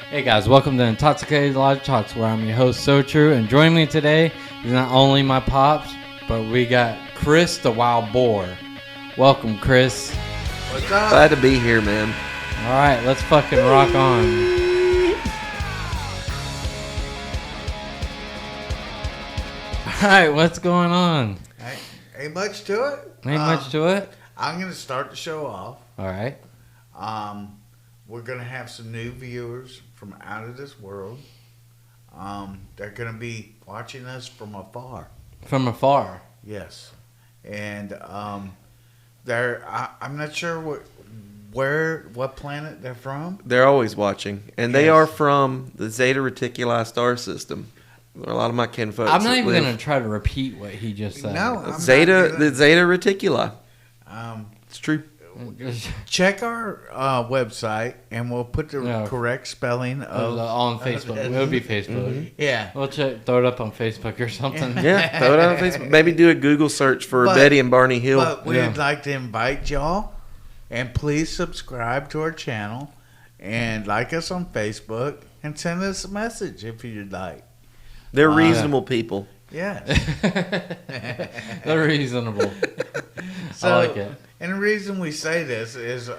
Hey guys, welcome to Intoxicated Logic Talks, where I'm your host, So True, and joining me today is not only my pops, but we got Chris the Wild Boar. Welcome, Chris. What's up? Glad to be here, man. All right, let's fucking rock on. All right, what's going on? Ain't much to it. Ain't much to it. I'm gonna start the show off. All right. We're gonna have some new viewers from out of this world. They're gonna be watching us from afar. From afar. Yes, and I'm not sure what planet they're from. They're always watching, and they Yes. are from the Zeta Reticuli star system. There are a lot of my kinfolks. I'm not that even live- going to try to repeat what he just said. No, I'm Zeta, not the Zeta Reticuli. gonna, It's true. check our website, and we'll put the Yeah. correct spelling of. On Facebook. It would be Facebook. Yeah. We'll throw it up on Facebook or something. Yeah, throw it on Facebook. Maybe do a Google search for But- Betty and Barney Hill. But we'd Yeah. like to invite y'all, and please subscribe to our channel, and like us on Facebook, and send us a message if you'd like. They're reasonable people. Yes. They're reasonable. So, I like it. And the reason we say this is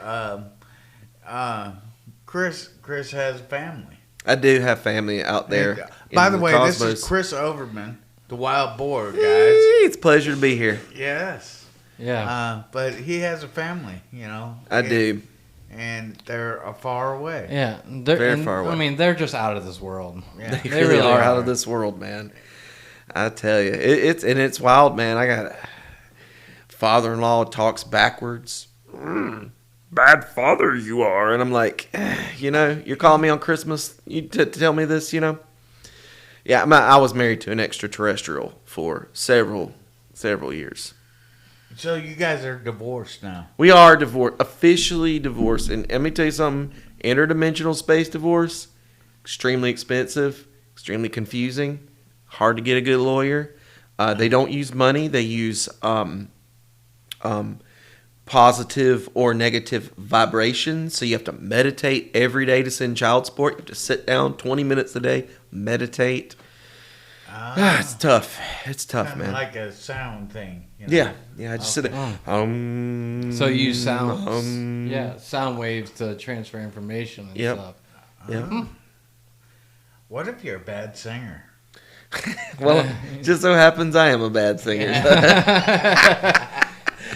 Chris has a family. I do have family out there. And, by in the way, this cosmos. is Chris Overman, the Wild Boar, guys. It's a pleasure to be here. Yes. Yeah. But he has a family, you know. I do. And they're far away. Yeah. They're, Very far away. I mean, they're just out of this world. Yeah. They really are out of this world, man. I tell you, it's wild, man. I got father-in-law talks backwards. Bad father you are, and I'm like, you're calling me on Christmas to tell me this, Yeah, I was married to an extraterrestrial for several years. So you guys are divorced now. We are officially divorced, and let me tell you something: interdimensional space divorce, extremely expensive, extremely confusing, hard to get a good lawyer. They don't use money; they use positive or negative vibrations. So you have to meditate every day to send child support. You have to sit down 20 minutes a day, meditate. It's tough. It's tough, Kinda man. like a sound thing. You know? Yeah. I just sit there. So you use sounds. um, sound waves to transfer information and Yep. stuff. Yeah. What if you're a bad singer? Well, it just so happens I am a bad singer.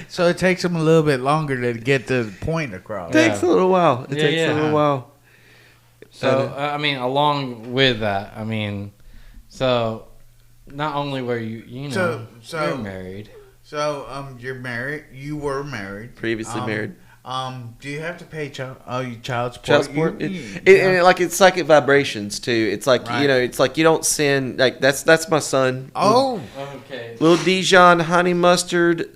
So it takes them a little bit longer to get the point across. It takes a little while. It Yeah, takes yeah. a little while. So, I mean, along with that, I mean, so not only were you So- you're married. So you're married. You were married. Previously married. Do you have to pay child support? Child support. You- It's psychic vibrations too. It's like Right. it's like you don't send like that's my son. Oh, Okay. Little Dijon Honey Mustard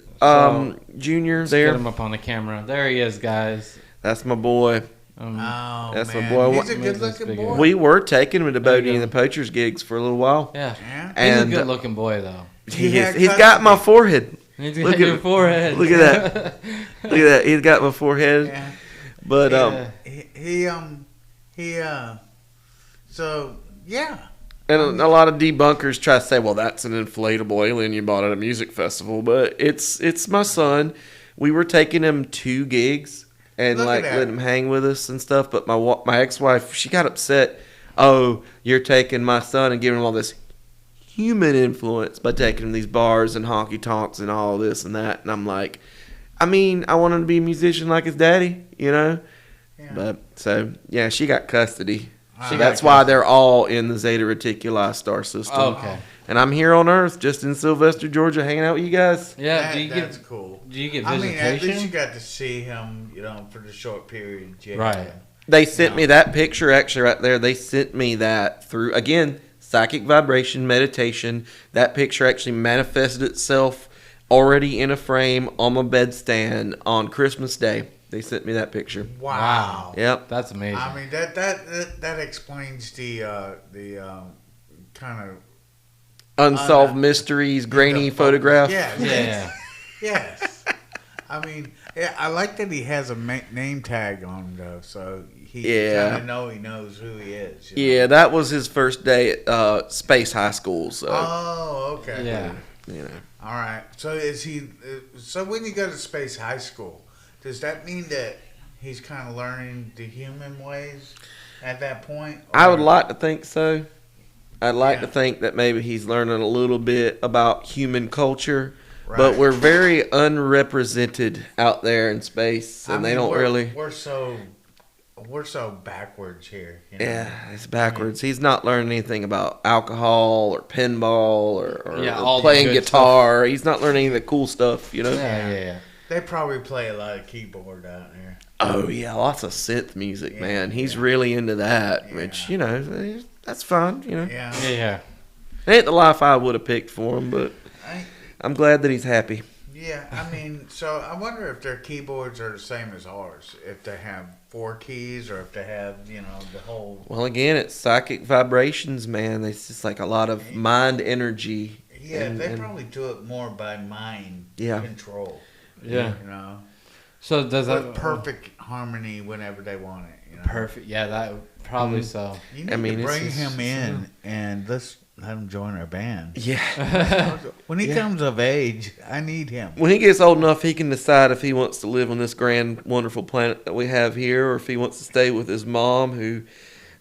Junior Get there. him up on the camera. There he is, guys. That's my boy. that's my man. boy. He's a Make good this looking bigger. boy. We were taking him to There you Bodie and go. the Poachers gigs for a little while. Yeah. Yeah. He's And a good looking boy, though. he's had got my forehead. He's Look got at- your forehead. Look at that. Look at that. He's got my forehead. Yeah. But So yeah. and a lot of debunkers try to say, well, that's an inflatable alien you bought at a music festival. But it's my son. We were taking him to gigs and Look at that. letting him hang with us and stuff. But my ex-wife, she got upset. Oh, you're taking my son and giving him all this human influence by taking him to these bars and honky tonks and all this and that. And I'm like, I mean, I want him to be a musician like his daddy, Yeah. But so yeah, she got custody. She That's got why they're all in the Zeta Reticuli star system. Okay. And I'm here on Earth, just in Sylvester, Georgia, hanging out with you guys. Yeah. Do you That's get cool. do you get I mean, at least you visitation? got to see him, for the short period. You Right. had. They sent me that picture actually right there. They sent me that through, again, psychic vibration meditation. That picture actually manifested itself already in a frame on my bedstand on Christmas Day. They sent me that picture. Wow. Yep. That's amazing. I mean that explains the kind of Unsolved mysteries, grainy photographs. Yes. yeah. Yes. I mean, yeah, I like that he has a name tag on him, though, so he Yeah. kind of he knows who he is. Yeah, that was his first day at Space High School. So Oh, okay. Yeah. you know, All right. So is he? So when you go to Space High School, does that mean that he's kind of learning the human ways at that point? I would Or- like to think so. I'd like to Yeah. think that maybe he's learning a little bit about human culture, Right. but we're very unrepresented out there in space, and I they mean, don't really. We're so backwards here. You know? Yeah, it's backwards. He's not learning anything about alcohol or pinball or Yeah, all the playing good guitar. He's not learning any of the cool stuff, you know? Yeah. They probably play a lot of keyboard out there. Oh, yeah, lots of synth music, Yeah, man. He's yeah. really into that, Yeah. which, you know, that's fine, you know. Yeah. Yeah. It ain't the life I would have picked for him, but I'm glad that he's happy. Yeah, I mean, so I wonder if their keyboards are the same as ours. If they have 4 keys, or if they have, the whole. Well, again, it's psychic vibrations, man. It's just like a lot of mind energy. Yeah, and- they and- probably do it more by mind Yeah. control. Yeah. You know, So does with that perfect harmony whenever they want it. You know? Perfect. Yeah, that probably so. You need I mean, to it's bring just- him in and let him join our band. Yeah. When he comes of age, I need him. When he gets old enough, he can decide if he wants to live on this grand, wonderful planet that we have here, or if he wants to stay with his mom, who,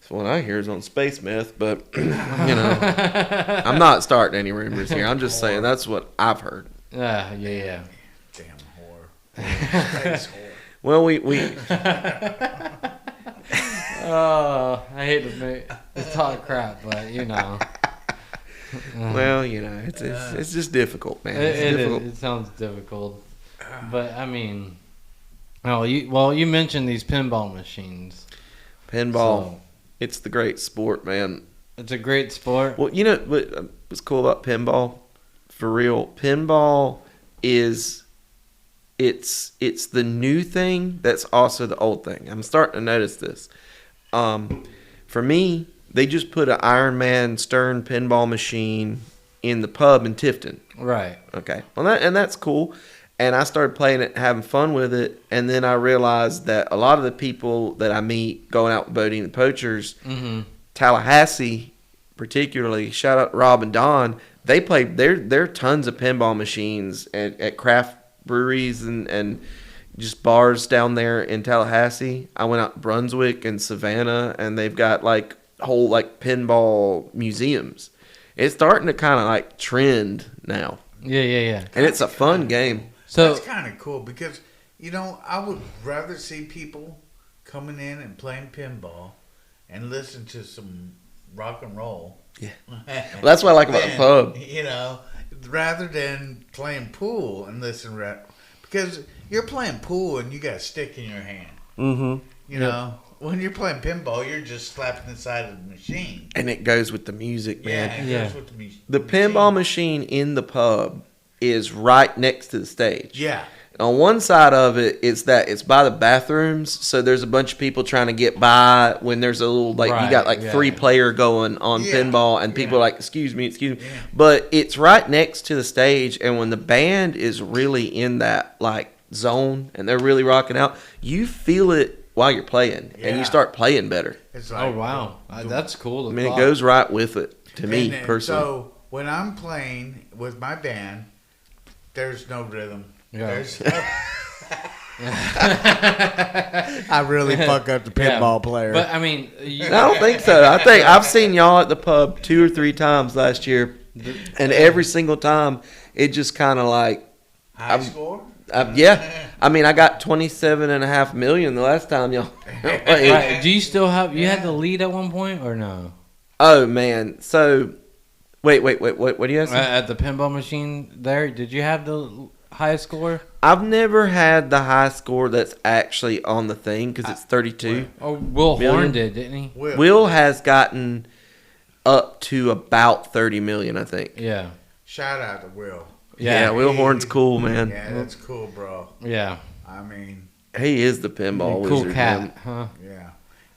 from what I hear, is on space meth. But, I'm not starting any rumors here. I'm just saying that's what I've heard. Yeah. Damn whore. Space whore. Well, we Oh, I hate to talk crap, but well, it's just difficult, man. It's difficult. It sounds difficult, but I mean, you mentioned these pinball machines. Pinball, So, it's the great sport, man. it's a great sport. Well, what's cool about pinball? For real, pinball is it's the new thing that's also the old thing. I'm starting to notice this. For me, they just put an Iron Man Stern pinball machine in the pub in Tifton. Right. Okay, well, that's cool. And I started playing it, having fun with it, and then I realized that a lot of the people that I meet going out boating the poachers, Mm-hmm. Tallahassee, particularly, shout out Rob and Don. They play. There are tons of pinball machines at craft breweries and just bars down there in Tallahassee. I went out to Brunswick and Savannah, and they've got like whole like pinball museums. It's starting to kind of like trend now, Yeah. and it's a fun game. So That's kind of cool because, I would rather see people coming in and playing pinball and listen to some rock and roll. Yeah. Well, that's what I like about the pub. Rather than playing pool and listen because you're playing pool and you got a stick in your hand. Mm-hmm. When you're playing pinball, you're just slapping the side of the machine. And it goes with the music, man. Yeah, it goes with the music. The pinball machine in the pub is right next to the stage. Yeah. On one side of it, it's by the bathrooms, so there's a bunch of people trying to get by when there's a little, like, you got, Right, like, yeah. 3-player going on Yeah, pinball, and people yeah. are like, excuse me. Yeah. But it's right next to the stage, and when the band is really in that, like, zone, and they're really rocking out, you feel it while you're playing, and Yeah. you start playing better. It's oh wow, that's cool. I mean, it goes right with it, to me, And personally. So when I'm playing with my band, there's no rhythm. Yeah. There's I really fuck up the pinball player. But I mean, I don't think so. I think I've seen y'all at the pub 2 or 3 times last year, and every single time it just kind of like, High score? yeah. I mean, I got 27.5 million the last time y'all played. right, do you still have? You had the lead at one point or no? Oh man. So, wait. What do you have? At the pinball machine there, did you have the highest score? I've never had the high score that's actually on the thing because it's 32. Oh, Will Million? Horn did, didn't he? Will has gotten up to about 30 million, I think. Yeah. Shout out to Will. Yeah, Will Horn's cool, man. Yeah, that's cool, bro. Yeah. I mean, He is the pinball Cool wizard. cat, man. huh? yeah.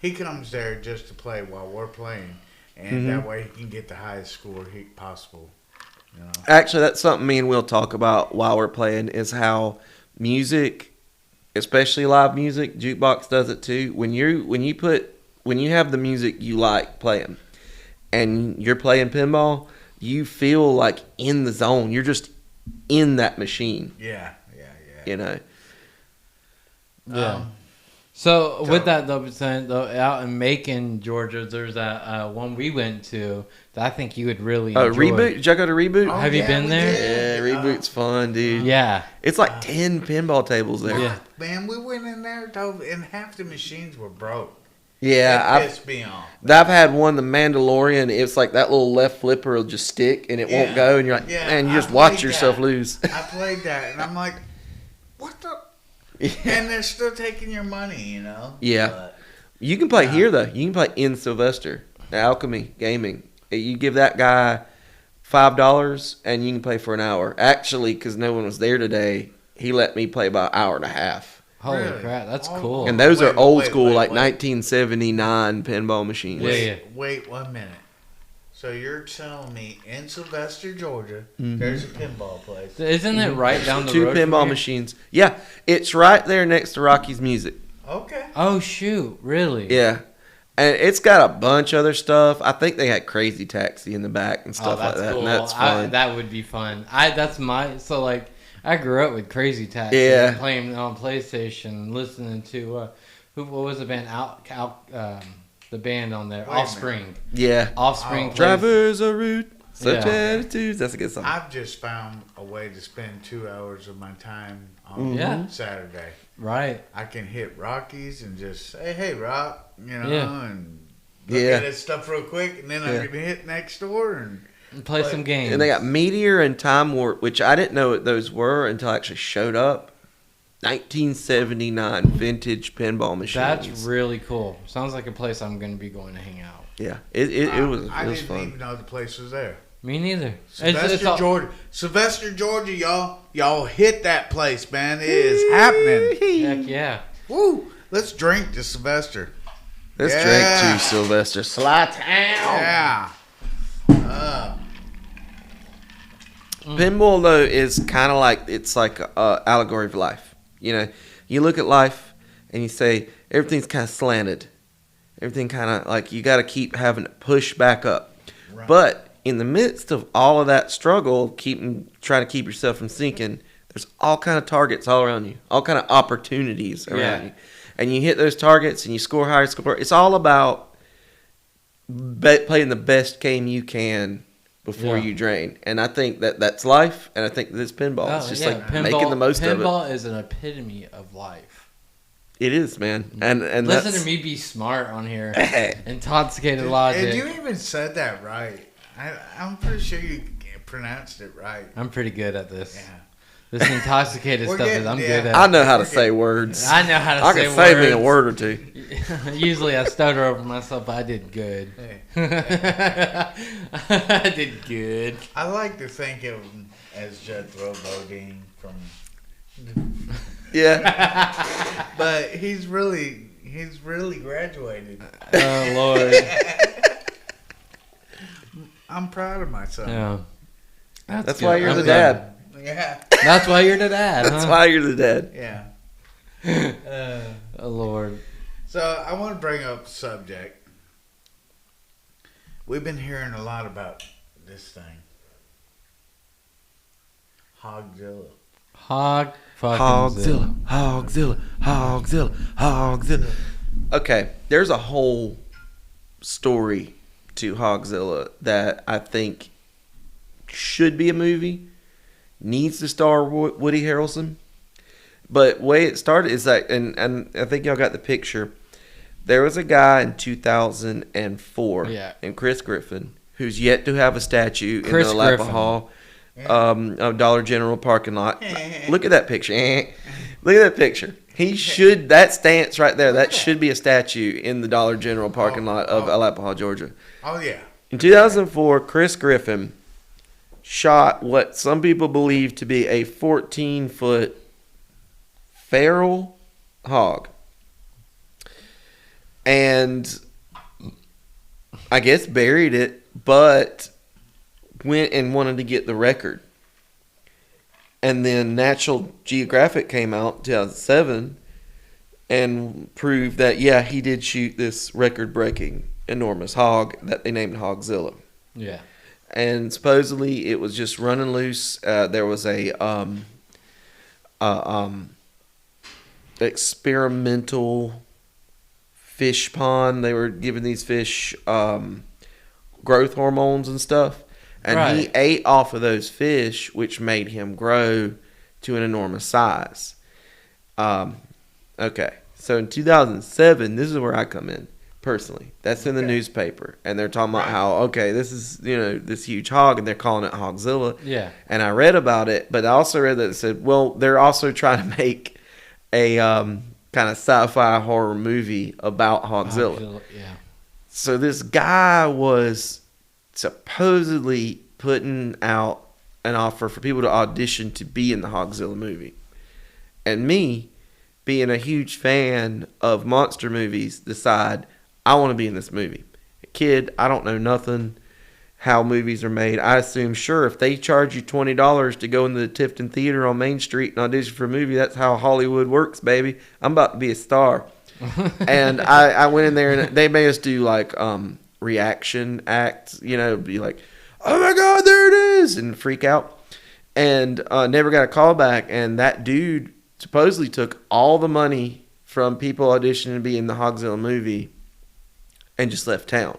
He comes there just to play while we're playing, and that way he can get the highest score possible. Actually, that's something me and Will talk about while we're playing is how music, especially live music, jukebox does it too. When you have the music you like playing, and you're playing pinball, you feel like in the zone. You're just in that machine. Yeah. You know. Yeah. So with that though, out in Macon, Georgia, there's that one we went to that I think you would really enjoy. Reboot? Did y'all go to Reboot? Have you been we there? Yeah, Reboot's fun, dude. Yeah. It's like 10 pinball tables there. Yeah. Man, we went in there, though, and half the machines were broke. Yeah, That pissed me off. I've had one, the Mandalorian. It's like that little left flipper will just stick and it won't go, and you're like, man, you just watch yourself lose. I played that, and I'm like, what the? And they're still taking your money, you know? Yeah. But, You can play here though. You can play in Sylvester, Alchemy Gaming. You give that guy $5 and you can play for an hour. Actually, because no one was there today, he let me play about an hour and a half. Holy Really? crap, that's Oh. cool. And those are old school, like wait. 1979 pinball machines. Yeah. Wait 1 minute. So you're telling me in Sylvester, Georgia, Mhm. there's a pinball place? Isn't it right down the Two road? from pinball here? machines. Yeah, it's right there next to Rocky's Music. Okay. Oh shoot! Really? Yeah. And it's got a bunch of other stuff. I think they had Crazy Taxi in the back and Oh, stuff like that's that. cool. And that's fun. That would be fun. I grew up with Crazy Taxi. Yeah. Playing on PlayStation, listening to what was the band? The band on there, Wait a minute. Offspring. Yeah. Offspring. Oh. plays- Drivers are rude. Such Yeah. attitudes. That's a good song. I've just found a way to spend 2 hours of my time on Mm-hmm. Yeah. Saturday. Right. I can hit Rockies and just say, "Hey, Rock," you know, Yeah. and look Yeah. at this stuff real quick, and then Yeah. I'm gonna hit next door and And play But- some games. And they got Meteor and Time Warp, which I didn't know what those were until I actually showed up. 1979 vintage pinball machines. That's really cool. Sounds like a place I'm going to be going to hang out. Yeah, it was I didn't fun. even know the place was there. Me neither. Sylvester, Georgia. Sylvester, Georgia, y'all hit that place, man. It is happening. Heck yeah. Woo! Let's drink to Sylvester. Let's Yeah. drink to Sylvester. Sly Town. Yeah. Pinball though is kind of like it's like a allegory of life. You know, you look at life and you say everything's kind of slanted. Everything kind of like you got to keep having to push back up. Right. But in the midst of all of that struggle, trying to keep yourself from sinking, there's all kind of targets all around you, all kind of opportunities around Yeah. you, and you hit those targets and you score higher, score. It's all about playing the best game you can before Yeah. you drain, and I think that's life, and I think this pinball is just like making the most of it. Pinball is an epitome of life. It is, man, and Listen that's, to me be smart on here. Intoxicated logic. And you even said that right. I'm pretty sure you pronounced it right. I'm pretty good at this. Yeah. This intoxicated We're stuff is getting- I'm yeah. good at. I know how to say words. I know how to I say can say me a words. word or two. Usually I stutter over myself, but I did good. Hey. I did good. I like to think of him as Jethro Bodine from, Yeah, but he's really graduated. Oh Lord. I'm proud of myself. Yeah. that's good. why you're I'm the glad. dad. Yeah. That's why you're the dad. That's huh? why you're the dad. Yeah. Oh Lord. So I want to bring up a subject. We've been hearing a lot about this thing. Hogzilla. Hog fucking Hogzilla, Hogzilla, Hogzilla, Hogzilla. Okay, there's a whole story to Hogzilla that I think should be a movie, needs to star Woody Harrelson. But way it started is that, and I think y'all got the picture. There was a guy in 2004, Yeah. and Chris Griffin, who's yet to have a statue in Chris the Lapa Griffin. Hall Dollar General parking lot. Look at that picture. Look at that picture. He should, that stance right there, that should be a statue in the Dollar General parking lot of Alapaha, Georgia. Oh yeah. In 2004, Chris Griffin shot what some people believe to be a 14-foot feral hog. And I guess buried it, but went and wanted to get the record. And then National Geographic came out in 2007 and proved that, yeah, he did shoot this record-breaking enormous hog that they named Hogzilla. Yeah. And supposedly it was just running loose. There was a experimental fish pond. They were giving these fish growth hormones and stuff. And he ate off of those fish, which made him grow to an enormous size. Okay, so in 2007, this is where I come in, personally. That's in the newspaper. And they're talking about how, okay, this is, this huge hog, and they're calling it Hogzilla. Yeah. And I read about it, but I also read that it said, well, they're also trying to make a kind of sci-fi horror movie about Hogzilla. Yeah. So this guy was supposedly putting out an offer for people to audition to be in the Hogzilla movie. And me, being a huge fan of monster movies, decide I want to be in this movie. A kid, I don't know nothing how movies are made. I assume, sure, if they charge you $20 to go into the Tifton Theater on Main Street and audition for a movie, that's how Hollywood works, baby. I'm about to be a star. And I went in there, and they made us do like reaction acts, be like, oh my God, there it is, and freak out. And never got a call back. And that dude supposedly took all the money from people auditioning to be in the Hogzilla movie and just left town.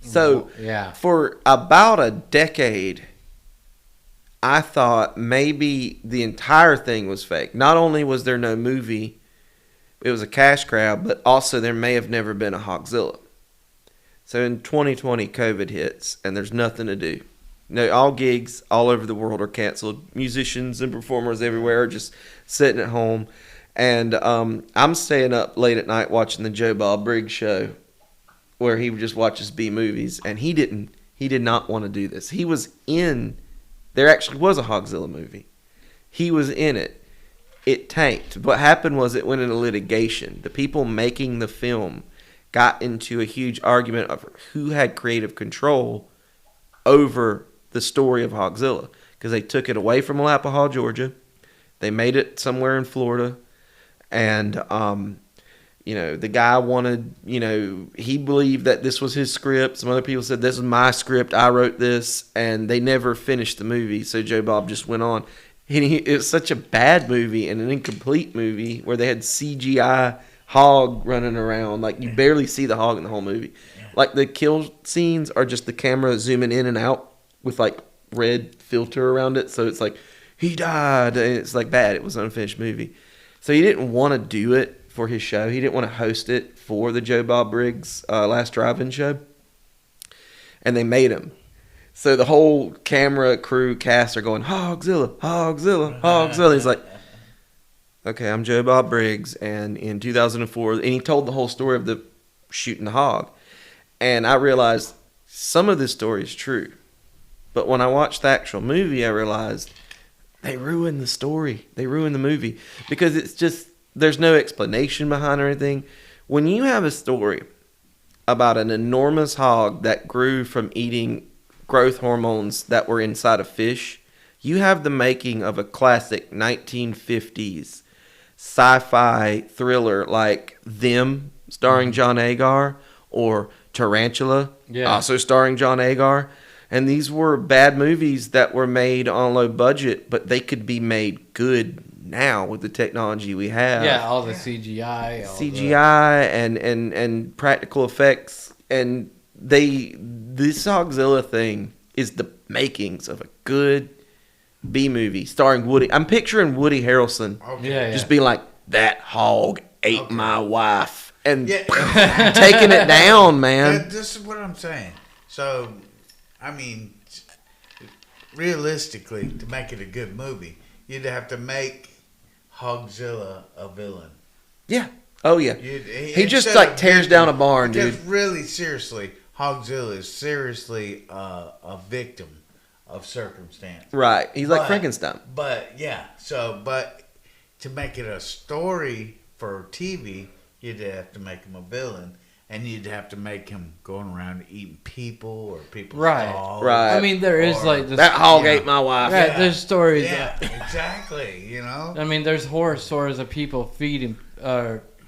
So for about a decade, I thought maybe the entire thing was fake. Not only was there no movie, it was a cash grab, but also there may have never been a Hogzilla. So in 2020, COVID hits, and there's nothing to do. All gigs all over the world are canceled. Musicians and performers everywhere are just sitting at home. And I'm staying up late at night watching the Joe Bob Briggs show, where he just watches B movies. And he did not want to do this. He was in, there actually was a Hogzilla movie. He was in it. It tanked. What happened was it went into litigation. The people making the film got into a huge argument of who had creative control over the story of Hogzilla, because they took it away from Alapaha, Georgia. They made it somewhere in Florida, and the guy wanted, he believed that this was his script. Some other people said, this is my script, I wrote this, and they never finished the movie. So Joe Bob just went on. It was such a bad movie and an incomplete movie where they had CGI hog running around. Like, you barely see the hog in the whole movie. Like, the kill scenes are just the camera zooming in and out with, like, red filter around it. So it's like, he died. And it's, like, bad. It was an unfinished movie. So he didn't want to do it for his show. He didn't want to host it for the Joe Bob Briggs Last Drive-In show. And they made him. So the whole camera crew cast are going, Hogzilla, Hogzilla, Hogzilla. He's like, okay, I'm Joe Bob Briggs. And in 2004, and he told the whole story of the shooting the hog. And I realized some of this story is true. But when I watched the actual movie, I realized they ruined the story. They ruined the movie. Because it's just, there's no explanation behind or anything. When you have a story about an enormous hog that grew from eating growth hormones that were inside of fish, you have the making of a classic 1950s sci-fi thriller like Them, starring John Agar, or Tarantula, also starring John Agar. And these were bad movies that were made on low budget, but they could be made good now with the technology we have. Yeah, all the CGI. And practical effects. And this Hogzilla thing is the makings of a good B movie starring Woody. I'm picturing Woody Harrelson just being like, that hog ate my wife. And taking it down, man. This is what I'm saying. So, I mean, realistically, to make it a good movie, you'd have to make Hogzilla a villain. Yeah. Oh, yeah. He just, like, tears down a barn, dude. Because really, seriously, Hogzilla is seriously a victim of circumstance. Right. He's like Frankenstein. But to make it a story for TV, you'd have to make him a villain. and you'd have to make him going around eating people or people's Right. dogs. Right. I mean, there is Or like this. That hog Yeah. ate my wife. Right, Yeah. there's stories. Yeah, exactly. You know, I mean, there's horror stories of people feeding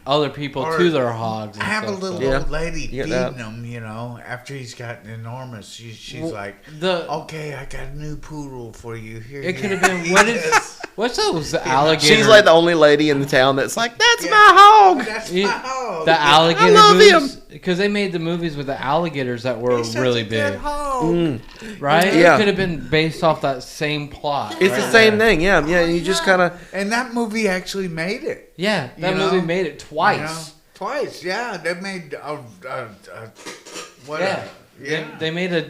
other people Or to their hogs. And have a stuff, little so. Yeah. old lady You get feeding that. him. You know, after he's gotten enormous, she's Well, like, The "Okay, I got a new poodle for you. Here, it you could have go." been what is what's those alligator? She's like the only lady in the town that's like, that's Yeah. my hog. That's You- my hog. the alligator I love movies because they made the movies with the alligators that were He's such really a good big, hog. Mm. right? Yeah. It could have been based off that same plot. It's right? the same thing. Yeah. Yeah. You just kind of. And that movie actually made it. Yeah, that You movie know? made it You twice. know? Twice, yeah. They made what? Yeah. Yeah. They made a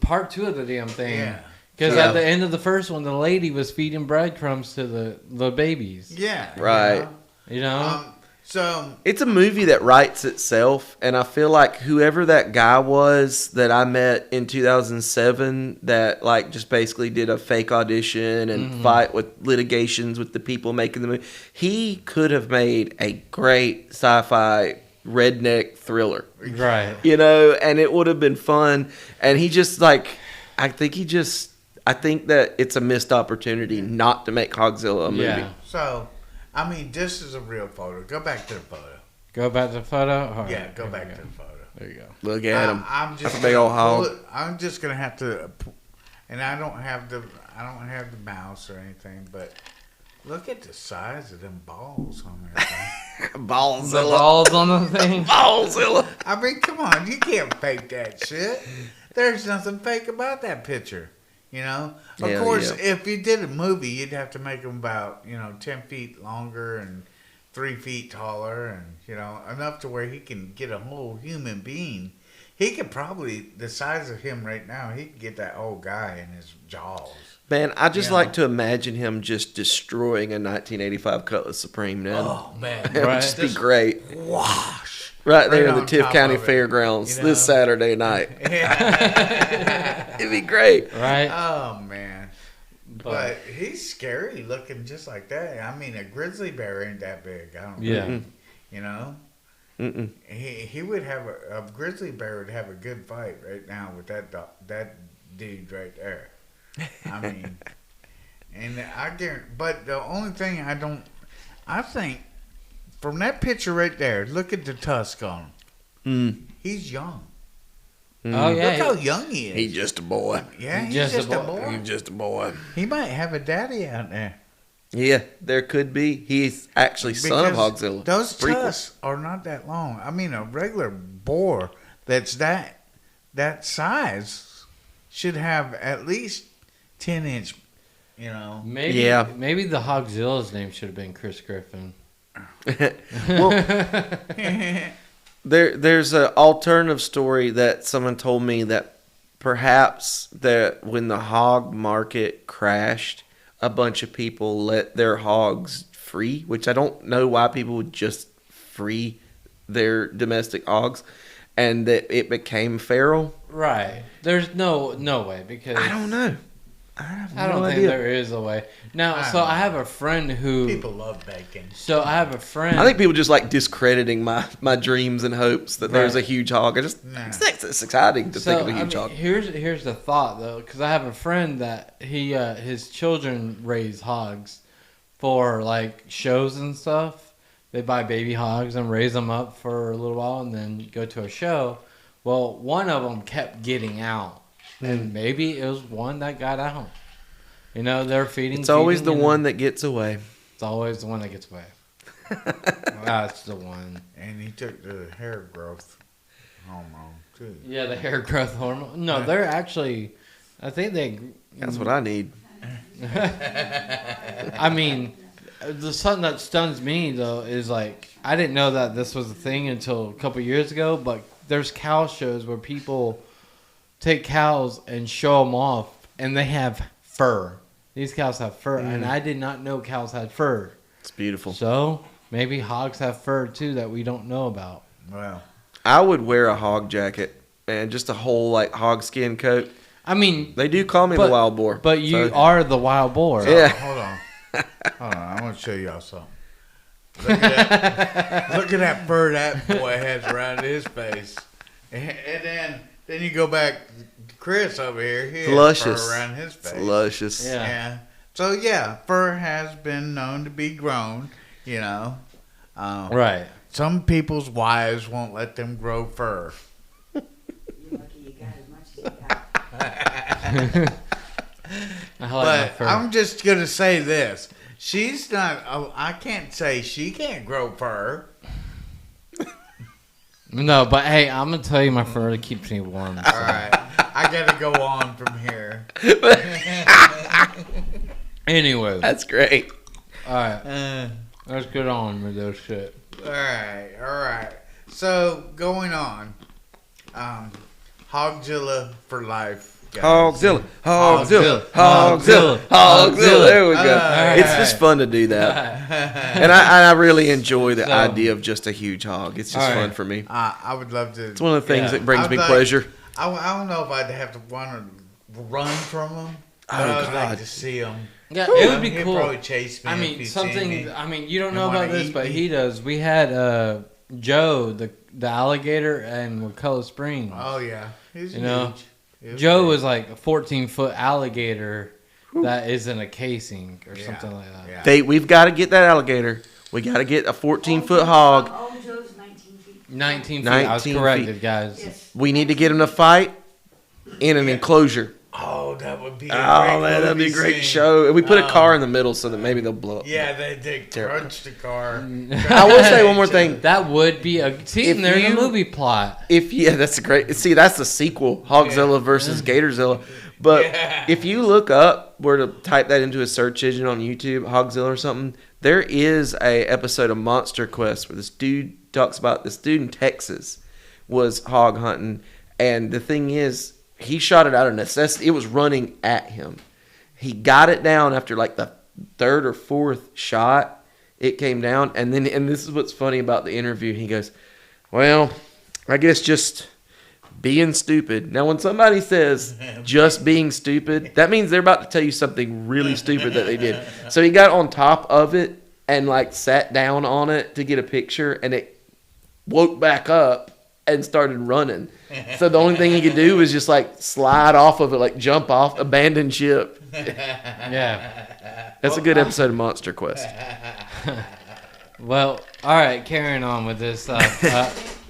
part 2 of the damn thing. Yeah. Because Yeah. at the end of the first one, the lady was feeding breadcrumbs to the babies. Yeah. Right. You know? So It's a movie that writes itself, and I feel like whoever that guy was that I met in 2007 that like just basically did a fake audition and fight with litigations with the people making the movie, he could have made a great sci-fi redneck thriller, right. you know, and it would have been fun. And he just like, I think that it's a missed opportunity not to make Hogzilla a movie. Yeah. so I mean, this is a real photo. Go back to the photo. Go back to the photo? All Yeah, right, go here back we to go. the photo. There you go. Look at him. I'm just That's a big old gonna pull hog. it- I'm just gonna have to, and I don't have the mouse or anything, but look at the size of them balls on there. The Ballzilla. balls on the thing? Ballzilla. I mean, come on, you can't fake that shit. There's nothing fake about that picture. You know, of Hell course, yeah. if you did a movie, you'd have to make them about 10 feet longer and 3 feet taller, and enough to where he can get a whole human being. He could probably the size of him right now. He could get that old guy in his jaws. Man, I just Yeah. like to imagine him just destroying a 1985 Cutlass Supreme now. Oh man, It would Right. just be great. wash Right there Right in the on Tiff top County of it, Fairgrounds you know? this Saturday night. It'd be great. Right? Oh man. But he's scary looking just like that. I mean, a grizzly bear ain't that big. I don't Yeah. think, you know? Mm-mm. He would have a grizzly bear would have a good fight right now with that dude right there. I mean, and I guarantee. But the only thing I think from that picture right there, look at the tusk on him. Mm. He's young. Oh, yeah. Look how young he is. He's just a boy. yeah, he's just a just a boy. boy. He's just a boy. He might have a daddy out there. Yeah, there could be. He's actually son of Because Hogzilla. Those Prequel. tusks are not that long. I mean, a regular boar that's that size should have at least 10-inch. You know. Maybe, Yeah. maybe the Hogzilla's name should have been Chris Griffin. Well, there's an alternative story that someone told me that perhaps that when the hog market crashed, a bunch of people let their hogs free, which I don't know why people would just free their domestic hogs, and that it became feral. Right. There's no way because I don't know. I have I don't no think idea. there is a way. Now, I so don't I have a friend who. People love bacon. So I have a friend. I think people just like discrediting my dreams and hopes that there's a Right. huge hog. Nah. It's exciting to think of a huge hog. Here's the thought though, because I have a friend that his children raise hogs for like shows and stuff. They buy baby hogs and raise them up for a little while and then go to a show. Well, one of them kept getting out, and maybe it was one that got out. You know, they're feeding. It's always the feeding, and one that gets away. It's always the one that gets away. That's the one. And he took the hair growth hormone too. Yeah, the hair growth hormone. No, they're actually. I think they. That's what I need. I mean, the something that stuns me though is like I didn't know that this was a thing until a couple years ago. But there's cow shows where people take cows and show them off, and they have fur. These cows have fur, and I did not know cows had fur. It's beautiful. So maybe hogs have fur too that we don't know about. Well, I would wear a hog jacket, man, just a whole like hog skin coat. I mean, They do call me But- the wild boar. but you so- are the wild boar. Yeah. hold on. I'm gonna show y'all something. Look at that fur that boy has around his face. And then you go back to Chris over here. He has Luscious. fur around his face. It's luscious. Yeah. Yeah. So yeah, fur has been known to be grown. You know. Right. Some people's wives won't let them grow fur. You're lucky you got as much as you got. I like my But fur. I'm just gonna say this: she's not. I can't say she can't grow fur. No, but hey, I'm gonna tell you my fur keeps me warm. All right, I gotta go on from here. Anyway, That's great. all right, Uh, let's get on with this shit. all right. So going on, Hogzilla for life. guys. Hogzilla, Hogzilla, Hogzilla, Hogzilla, Hogzilla. There we go. Alright. It's just fun to do that. And I really enjoy the So- idea of just a huge hog. It's just Alright. fun for me. I would love to. It's one of the things Yeah. that brings I'd me like- pleasure. I don't know if I'd have to want to run from him. But Oh, I would like God. to see him. Yeah, it would be He'd cool. probably chase me. I if mean, he'd seen something. me. I mean, you don't and know about wanna this, eat but me. he does. We had Joe, the alligator, in Wakulla Springs. Oh yeah, he's You know, huge. He Joe big. was like a 14-foot alligator that is in a casing or Yeah, something like that. Yeah. We've got to get that alligator. We got to get a 14-foot hog. Oh, Joe's 19 feet. 19 feet. I was 19 corrected, feet. guys. Yes. We need to get him to fight in an enclosure. Oh, that would be. A Oh great man, that'd be a movie great scene. show. We put a Oh. car in the middle so that maybe they'll blow up. Yeah, they Terrible. crunch the car. I will say one more thing. That would be a. See, If there's you- a movie plot. That's a great. See, that's the sequel, Hogzilla versus Gatorzilla. But Yeah. if you look up, were to type that into a search engine on YouTube, Hogzilla or something, there is a episode of Monster Quest where this dude talks about this dude in Texas was hog hunting, and the thing is, he shot it out of necessity. It was running at him. He got it down after like the third or fourth shot. It came down, and this is what's funny about the interview. He goes, "Well, I guess just being stupid." Now, when somebody says just being stupid, that means they're about to tell you something really stupid that they did. So he got on top of it and like sat down on it to get a picture, and it woke back up and started running. So the only thing he could do was just like slide off of it, like jump off, abandon ship. Yeah. That's a good episode of Monster Quest. Well, all right, carrying on with this stuff.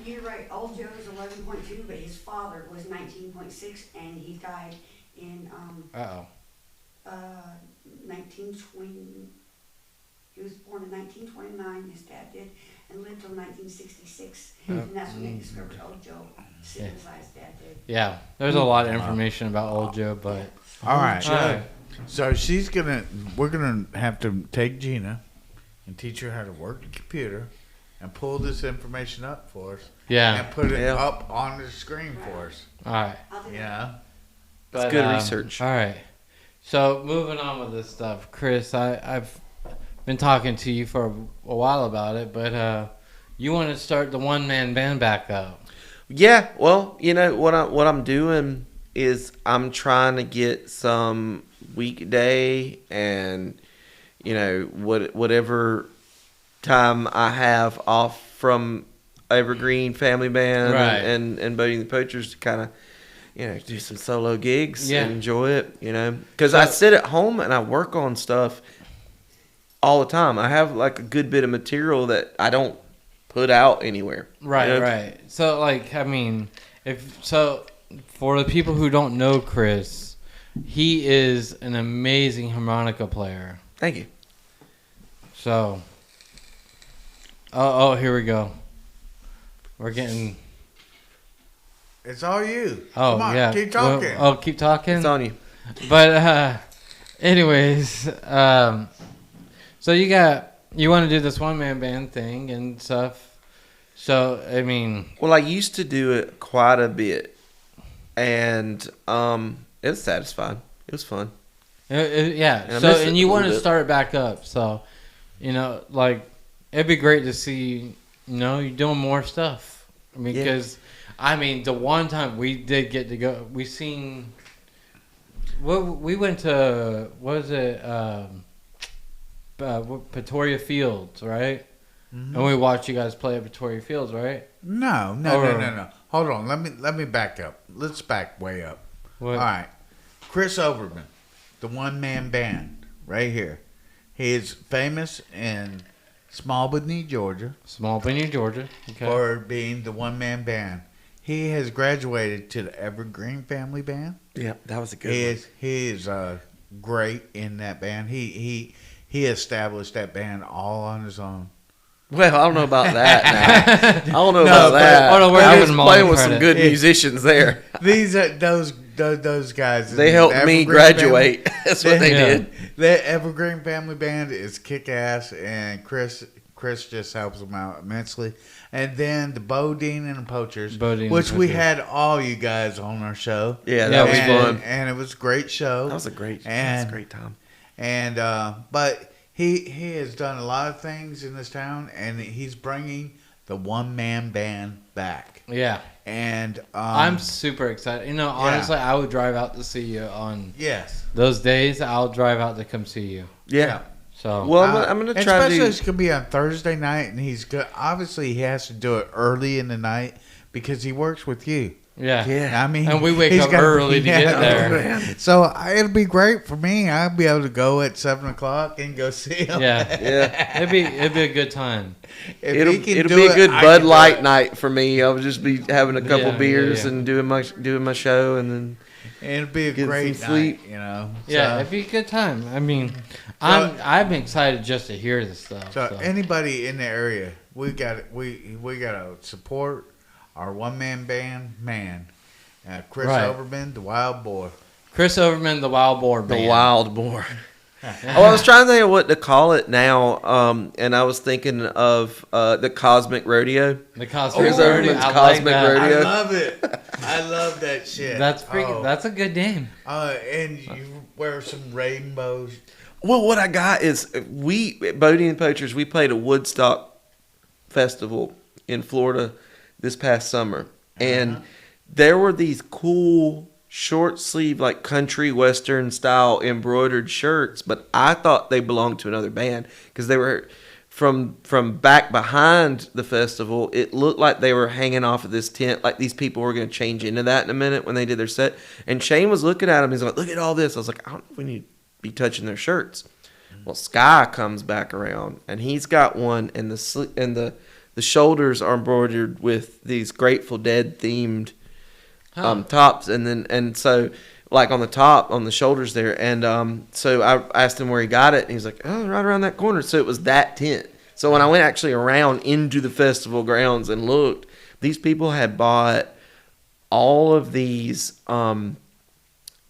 You're right. Old Joe's 11.2, but his father was 19.6, and he died in Uh-oh. 1920. He was born in 1929. His dad did, and lived till 1966, and that's when they discovered Old Joe. Synthesized dad did. Yeah, there's a lot of information about old Joe, but All right. all right. So we're gonna have to take Gina and teach her how to work the computer and pull this information up for us Yeah. and put it Yeah. up on the screen for us. All right. I'll do You that. know? But, good research. All right. So moving on with this stuff, Chris, I've been talking to you for a while about it, but you want to start the one-man band back up. Yeah, well, you know what I'm doing is I'm trying to get some weekday and whatever time I have off from Evergreen Family Band Right. and Bodie and the Poachers to kind of do some solo gigs Yeah. and enjoy it, because I sit at home and I work on stuff all the time. I have like a good bit of material that I don't put out anywhere. Right, you know? right. So, like, I mean, for the people who don't know Chris, he is an amazing harmonica player. Thank you. So, oh, here we go. We're getting. It's all you. Oh, Come on, yeah. keep talking. Well, keep talking. It's on you. But anyways, so you want to do this one man band thing and stuff. So I mean, Well, I used to do it quite a bit, and it was satisfying. It was fun. yeah. And I So miss it and you a want to little bit. start it back up. So like it'd be great to see you're doing more stuff. I mean, Yeah. because the one time we did get to go, we seen. We went to what was it? Pretoria Fields, right? and we watched you guys play at Victoria Fields, right? No. Hold on. Let me back up. Let's back way up. What? All right. Chris Overman, the one-man band, right here. He is famous in Small Bethany, Georgia, Small Bethany, Georgia. Okay. for being the one-man band. He has graduated to the Evergreen Family Band. Yeah, that was a good He one. is great in that band. He established that band all on his own. Well, I don't know about that now. I don't know No, about but- that. Oh, no, we're But he giving was them all playing the with some credit. good musicians there. These those guys. They in helped the me Evergreen graduate. Family- That's what they Yeah. did. The Evergreen Family Band is kick ass, and Chris just helps them out immensely. And then the Bodine and the Poachers, Bodine and which we Poachers. had all you guys on our show. Yeah, Yeah, that was we and, fun. and it was a great show. That was a great time. And but he has done a lot of things in this town, and he's bringing the one man band back. Yeah. And I'm super excited. You know, honestly, I would drive out to see you on yes, those days. I'll drive out to come see you. Yeah. So Well, I'm gonna try especially to. it's gonna be on Thursday night, and he's good. Obviously, he has to do it early in the night because he works with you. yeah. Yeah. I mean, And we wake he's up gotta early to get there. Man. So it'll be great for me. I'll be able to go at 7:00 and go see him. Yeah. Yeah. It'd be a good time. If It'll he can it'll do be a it, good I Bud can do Light it. night for me. I'll just be having a couple Yeah, beers yeah. and doing my show, and then It'll be a Get great some sleep. night, you know. Yeah, So- it'd be a good time. I mean, I'm excited just to hear this stuff. So So. anybody in the area, we got to support our one man band, Chris Right. Overman, the Wild Boy. Chris Overman, the Wild Boar the Band. Wild Boar. Oh, I was trying to think of what to call it now, and I was thinking of the Cosmic Rodeo. The Cosmic Chris Rodeo. Overman's I like Cosmic that. Rodeo. I love it. I love that shit. That's freaking. That's a good name. And you wear some rainbows. Well, what I got is Bodie and Poachers, we played a Woodstock festival in Florida this past summer. And there were these cool short sleeve, like country western style embroidered shirts, but I thought they belonged to another band because they were from back behind the festival. It looked like they were hanging off of this tent, like these people were going to change into that in a minute when they did their set. And Shane was looking at him. He's like, "Look at all this." I was like, "I don't know if we need to be touching their shirts." Well, Sky comes back around and he's got one, and the shoulders are embroidered with these Grateful Dead themed tops, and so like on the top, on the shoulders there, and so I asked him where he got it, and he's like, "Oh, right around that corner." So it was that tent. So when I went actually around into the festival grounds and looked, these people had bought all of these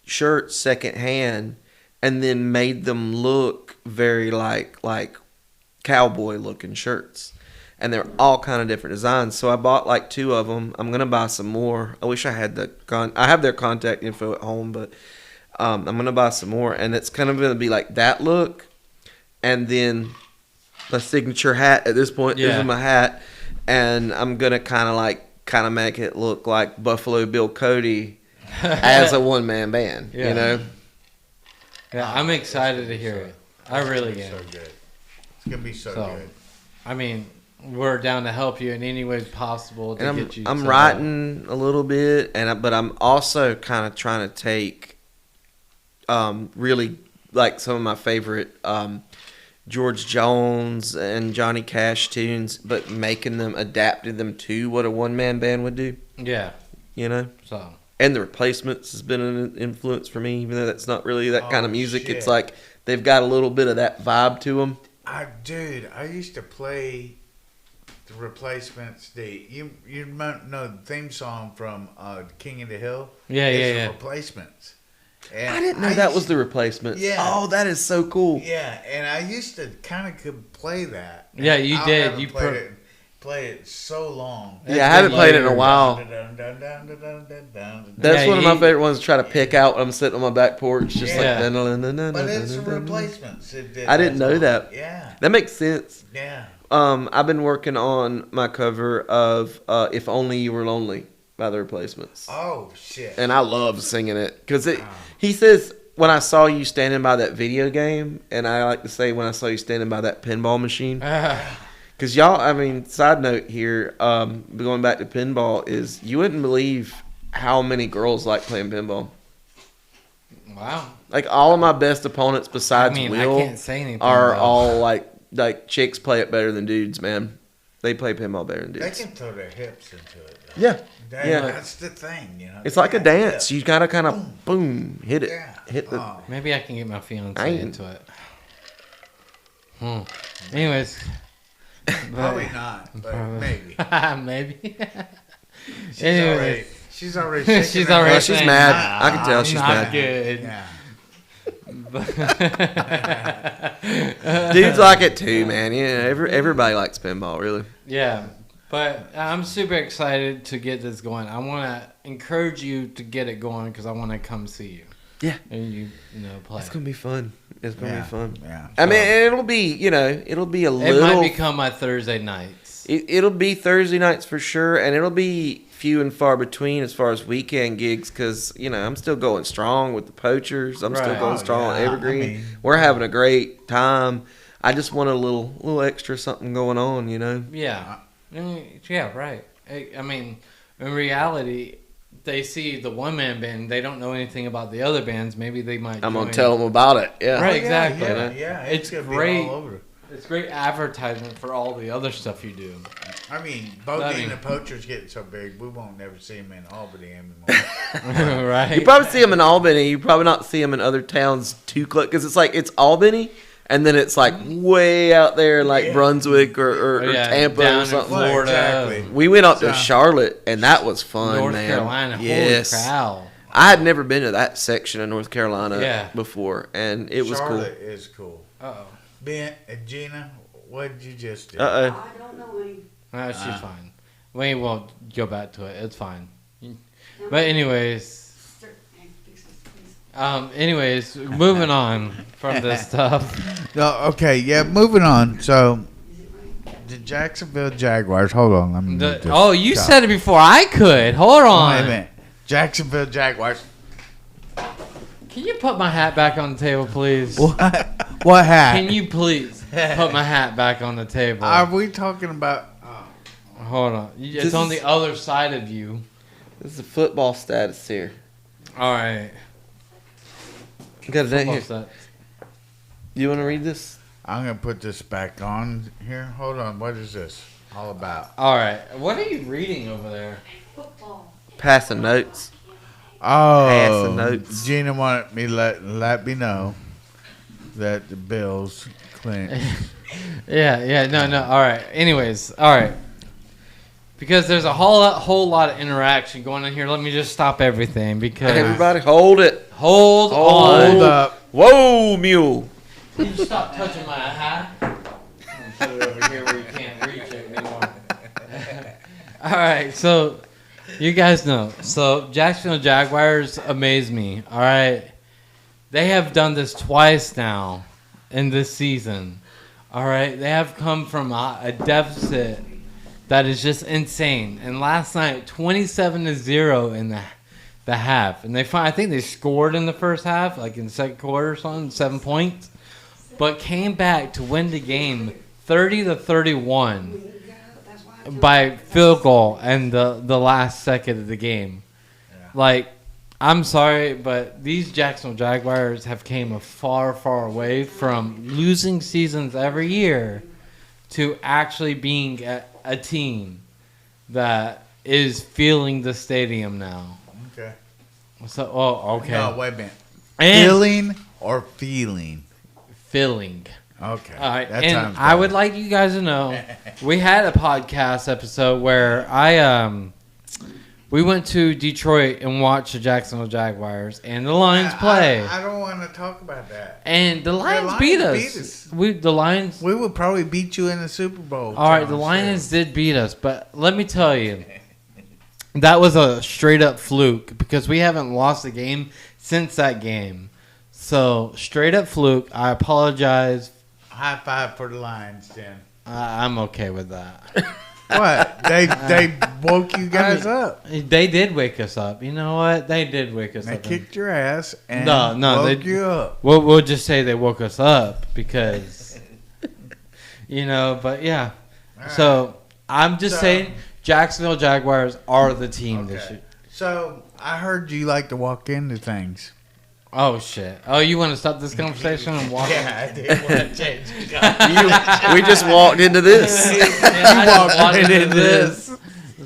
shirts secondhand, and then made them look very like cowboy looking shirts. And they're all kind of different designs. So I bought like 2 of them. I'm gonna buy some more. I wish I had I have their contact info at home, but I'm gonna buy some more. And it's kind of gonna be like that look, and then my signature hat at this point. Yeah. This is my hat, and I'm gonna kind of make it look like Buffalo Bill Cody as a one man band. Yeah. You know. Yeah, I'm excited to hear it. I really am. So good. It's gonna be so So, good. I mean, we're down to help you in any way possible to And get you. I'm set writing a little bit, but I'm also kind of trying to take really like some of my favorite George Jones and Johnny Cash tunes, but adapting them to what a one man band would do. up. Yeah. You know, So. and the Replacements has been an influence for me, even though that's not really that kind of music. shit. It's like they've got a little bit of that vibe to them. I used to play the Replacements. You might know the theme song from King of the Hill. Yeah, It's yeah, the yeah. Replacements. And I didn't know that was the Replacements. Yeah. Oh, that is so cool. Yeah, and I used to kind of could play that. Yeah, you I did. haven't You played it so long. Yeah, I haven't played it in a while. But That's Yeah, one of my you- favorite ones to try to pick out when I'm sitting on my back porch, just Yeah. like. it's the Replacements. I didn't know that. Yeah, That makes sense. yeah. I've been working on my cover of "If Only You Were Lonely" by the Replacements, Oh shit. and I love singing it because he says, "When I saw you standing by that video game," and I like to say, "When I saw you standing by that pinball machine," because Because y'all, I mean, side note here, going back to pinball, is you wouldn't believe how many girls like playing pinball. Wow. Like all of my best opponents I besides mean, Will I can't say anything. are though. all like chicks play it better than dudes, man. They play pinball better than They dudes. can throw their hips into it. Though. Yeah. Yeah. That's the thing, you know. It's like a Yeah, dance. yeah. You gotta kind of boom, hit it, Yeah. hit the. Oh. Maybe I can get my fiance I ain't- into it. Anyways. Probably not, but maybe. Maybe. She's already shaking She's her already Oh, head. she's saying, mad. "Nah, I can tell she's not mad. good. Yeah. Dudes like it too, man. Yeah, everybody likes pinball, really. Yeah, but I'm super excited to get this going. I want to encourage you to get it going because I want to come see you. Yeah. And you know, play. It's gonna be fun. It's gonna Yeah. be fun. Yeah. I mean, and it'll be, it'll be a It little. might become my Thursday nights. It'll be Thursday nights for sure, and it'll be few and far between as far as weekend gigs because I'm still going strong with the Poachers. I'm still Right. going Oh, strong on yeah. Evergreen. I mean- We're having a great time. I just want a little extra something going on, Yeah. Yeah, right. I mean, in reality, they see the one man band. They don't know anything about the other bands. Maybe they might. I'm gonna join. tell them about it. Yeah. Right. Oh, exactly. Yeah. It's gonna be great. all over. It's great advertisement for all the other stuff you do. I mean, Bogey I mean- and the Poachers getting so big, we won't never see them in Albany anymore. Right. You probably see them in Albany. You probably not see them in other towns too close because it's Albany, and then it's like way out there, like Yeah. Brunswick or Oh, yeah, Tampa down or in something. Well, Florida. exactly. We went up to So- Charlotte, and that was fun, North man. Carolina. Yes. Holy cow. I had never been to that section of North Carolina Yeah. before, and it was Charlotte is cool. Uh-oh. Ben and Gina, what did you just do? cool. I don't know any. No, she's fine. We won't go back to it. It's fine. But anyways, Start, hey, fix this, please. anyways, moving on from this stuff. No, okay, yeah, moving on. So, Is it right? the Jacksonville Jaguars, hold on. Let me move this Oh, you top. said it before I could. Hold Wait a on. minute. Jacksonville Jaguars. Can you put my hat back on the table, please? What hat? Can you please put my hat back on the table? Are we talking about? Hold on. It's This on is- the other side of you. This is the football status here. All right. You got it down here. What's that? You want to read this? I'm gonna put this back on here. Hold on. What is this all about? All right. What are you reading over there? Football. Passing notes. Oh, the notes. Gina wanted me let me know that the Bills clinched. Yeah. No. All right. Anyways, all right. Because there's a whole lot of interaction going on here. Let me just stop everything because Everybody, hold it. hold on. Hold up. Whoa, mule. Can you stop touching my hat? I'm gonna put it over here where you can't reach it anymore. All right, so you guys know. So Jacksonville Jaguars amaze me. All right, they have done this twice now in this season. All right, they have come from a deficit that is just insane. And last night, 27-0 in the half, and I think they scored in the first half, like in the second quarter or something, 7 points, but came back to win the game 30-31 That's why I told by field goal and the last second of the game. Like, I'm sorry, but these Jacksonville Jaguars have came a far, far away from losing seasons every year to actually being a team that is feeling the stadium now. Okay. So, okay. No, wait a minute. And Feeling or feeling? feeling. Okay. All right, That and sounds I better. would like you guys to know, we had a podcast episode where we went to Detroit and watched the Jacksonville Jaguars and the Lions play, I don't want to talk about that. and the Lions, Lions beat us. beat us. The Lions. We would probably beat you in the Super Bowl. All right, the Lions did beat us, but let me tell you, that was a straight up fluke because we haven't lost a game since that game. So straight up fluke. I apologize. High five for the Lions, then. I'm okay with that. What? They woke you guys up. They did wake us up. You know what? They did wake us They up. kicked your ass and No, woke they- you up. We'll just say they woke us up because, but yeah. So I'm just So- saying, Jacksonville Jaguars are the team this Okay. year. So I heard you like to walk into things. Oh shit! Oh, you want to stop this conversation and walk? Yeah, I did want to change the We just walked into this. I just walked into this.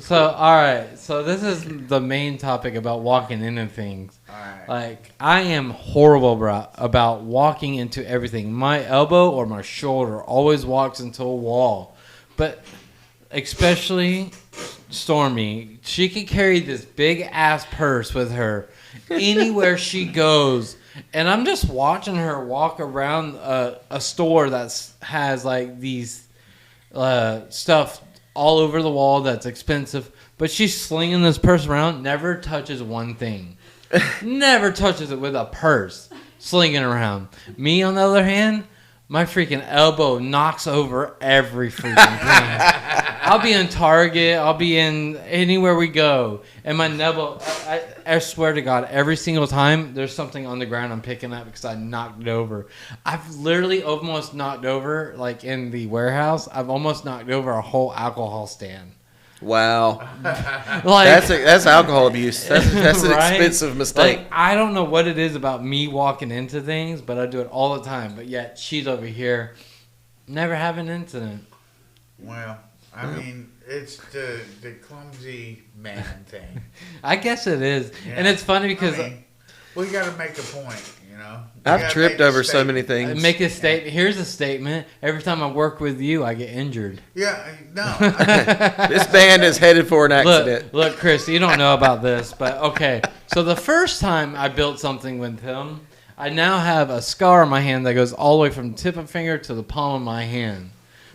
So all right, so this is the main topic about walking into things. Alright. Like I am horrible about walking into everything. My elbow or my shoulder always walks into a wall, but especially Stormy, she could carry this big ass purse with her anywhere she goes, and I'm just watching her walk around a store that has like these stuff all over the wall that's expensive, but she's slinging this purse around, never touches one thing. Never touches it with a purse, slinging around. Me, on the other hand, my freaking elbow knocks over every freaking thing. I'll be in Target, I'll be in anywhere we go, and my elbow, I swear to God, every single time there's something on the ground I'm picking up because I knocked it over. I've literally almost knocked over, like in the warehouse, I've almost knocked over a whole alcohol stand. Wow. Like, That's alcohol abuse. That's an Right? expensive mistake. Like, I don't know what it is about me walking into things, but I do it all the time. But yet she's over here, never have an incident. Well, I mean, it's the clumsy man thing. I guess it is, and Yeah. it's funny because I mean, we got to make a point, you know. We I've gotta tripped make a over so many statement. things. make a statement. Here's a statement: every time I work with you, I get injured. Yeah, no. I This band is headed for an accident. Look, Chris, you don't know about this, but okay. So the first time I built something with him, I now have a scar on my hand that goes all the way from the tip of finger to the palm of my hand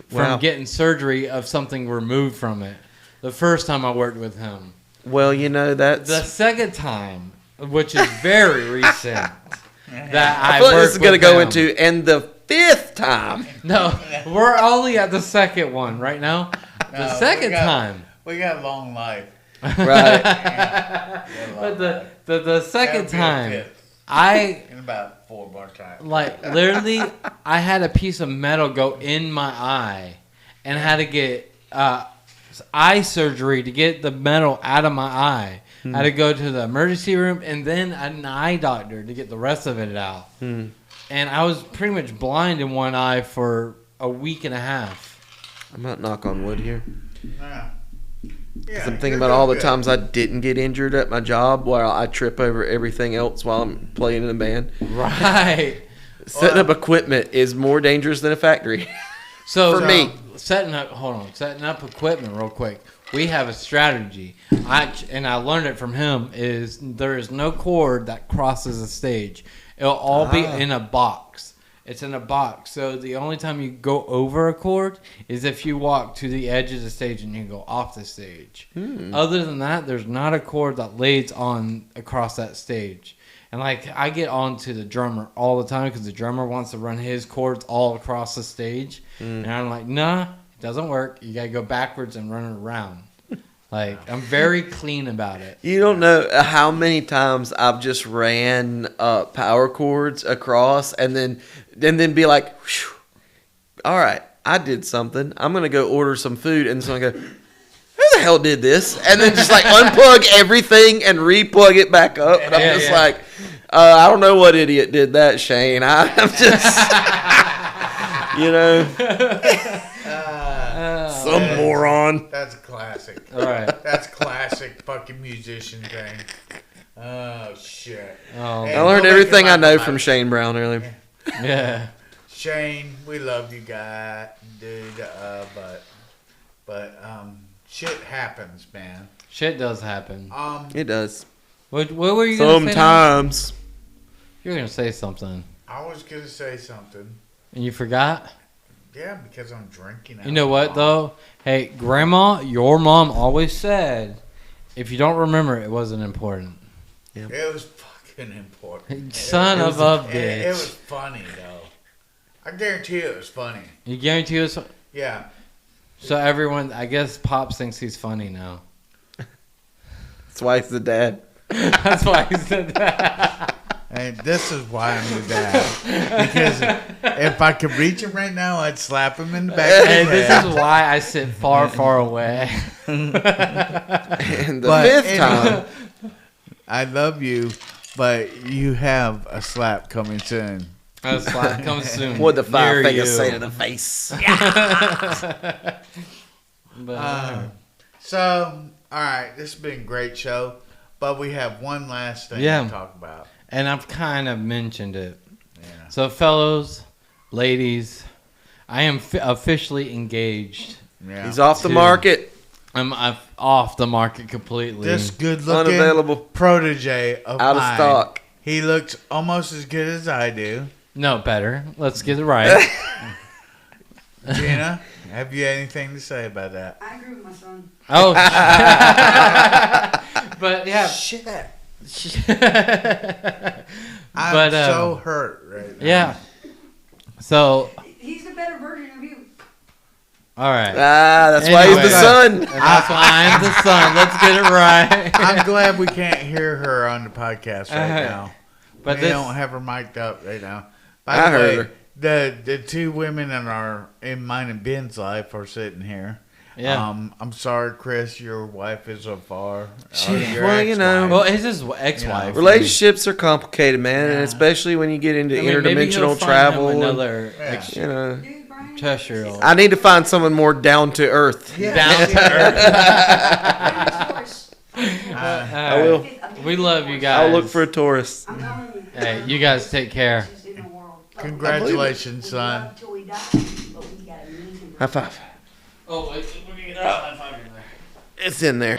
from Wow. getting surgery of something removed from it. The first time I worked with him. Well, you know, that's... The second time, which is very recent, that I I feel like worked this is going to with go him. into... And the fifth time... No, we're only at the second one right now. The No, second we got- time. we got a long life. Right. But the second That'll be a time, fifth I in about 4 more times. like literally I had a piece of metal go in my eye and had to get eye surgery to get the metal out of my eye. I had to go to the emergency room and then an eye doctor to get the rest of it out. And I was pretty much blind in one eye for a week and a half. I'm not knock on wood here. Yeah. Yeah, 'Cause I'm thinking you're about all the good. times I didn't get injured at my job while I trip over everything else while I'm playing in a band. Right. Setting up equipment is more dangerous than a factory. So For me. setting up equipment real quick. We have a strategy. I learned it from him is there is no cord that crosses a stage. It'll all be in a box. It's in a box. So the only time you go over a cord is if you walk to the edge of the stage and you go off the stage. Other than that, there's not a cord that lays on across that stage. And like I get on to the drummer all the time because the drummer wants to run his chords all across the stage. And I'm like, nah, it doesn't work. You got to go backwards and run it around. Like, I'm very clean about it. You don't know how many times I've just ran power cords across and then be like, "Whew, all right, I did something. I'm going to go order some food. And so I go, who the hell did this? And then just like unplug everything and replug it back up. And I'm Yeah, just yeah. like, I don't know what idiot did that, Shane. I'm just, you know, some man. moron. That's classic. All right. That's classic fucking musician thing. Oh shit. Oh, Hey, I learned go back everything to I know my- from Shane Brown earlier. yeah. Shane, we love you, guy, dude. But shit happens, man. Shit does happen. It does. What were you going to say? Sometimes. You were going to say something. I was gonna say something. And you forgot? Yeah, because I'm drinking. You know what, though? Hey, Grandma, your mom always said, if you don't remember, it wasn't important. It was fucking important. Son of a bitch. It was funny though. I guarantee it was funny. You guarantee us? Yeah. So everyone, I guess Pops thinks he's funny now. That's why he's the dad. That's why he said that. And this is why I'm your dad. Because if I could reach him right now, I'd slap him in the back of Hey, the this head. is why I sit far, far away. And the But fifth anyway, time, I love you, but you have a slap coming soon. A slap comes soon. what the five Near fingers you. say to the face? But, So, all right, this has been a great show, but we have one last thing Yeah. to talk about. and I've kind of mentioned it. Yeah. So, fellows, ladies, I am officially engaged. Yeah. He's off the Two. market, I'm off the market completely. This good-looking unavailable, protege of out of mine. stock. He looks almost as good as I do. No, better. Let's get it right. Gina, have you anything to say about that? I agree with my son. Oh, but yeah. Shit. I'm But, so hurt right now. Yeah. So, He's the better version of you. all right. Ah, that's why he's Anyway. the son. And that's why I'm the son. Let's get it right. I'm glad we can't hear her on the podcast right now. But We this, don't have her mic'd up right now. By I the way, heard her. the two women in mine and Ben's life are sitting here. yeah. I'm sorry, Chris. Your wife is afar. Well, you know. Well, it's his ex-wife. Relationships are complicated, man, and Yeah. especially when you get into I mean, maybe he'll interdimensional find travel. him and, another Yeah. you know, Dude, Brian. extraterrestrial. I need to find someone more down to earth. Down to earth. I will. We love you guys. I'll look for a tourist. I'm telling you. Hey, you guys take care. In the world. Congratulations, son. Till we die, but we gotta meet him. High five. Oh, wait, we're gonna get a high five in there. It's in there.